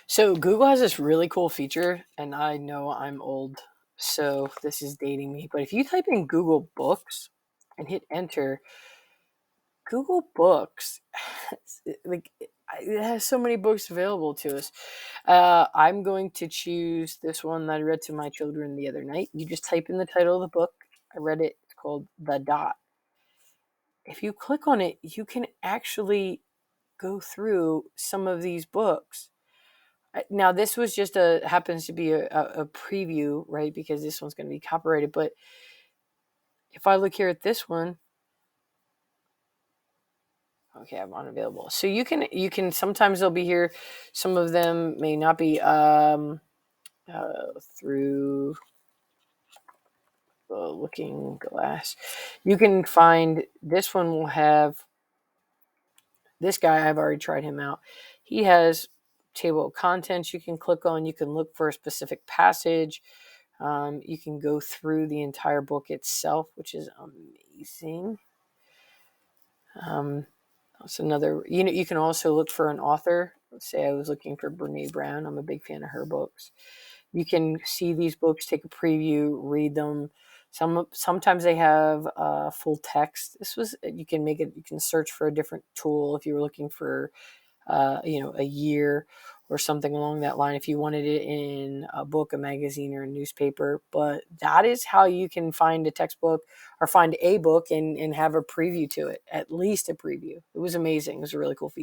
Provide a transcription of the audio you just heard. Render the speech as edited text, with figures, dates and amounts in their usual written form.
So Google has this really cool feature, and I know I'm old, so this is dating me. But if you type in Google Books and hit enter, Google Books, like it has so many books available to us. I'm going to choose this one that I read to my children the other night. You just type in the title of the book. I read it. It's called The Dot. If you click on it, you can actually go through some of these books. Now, this was just happens to be a preview, right? Because this one's going to be copyrighted. But if I look here at this one, okay, I'm unavailable. So you can sometimes they'll be here. Some of them may not be through the looking glass. You can find this one will have this guy. I've already tried him out. He has table of contents you can click on. You can look for a specific passage. You can go through the entire book itself, which is amazing. That's another. You can also look for an author. Let's say I was looking for Brene Brown. I'm a big fan of her books. You can see these books, take a preview, read them. Sometimes they have full text. This was you can make it. You can search for a different tool if you were looking for a year or something along that line if you wanted it in a book, a magazine, or a newspaper. But that is how you can find a textbook or find a book and have a preview to it, at least a preview. It was amazing. It was a really cool feature.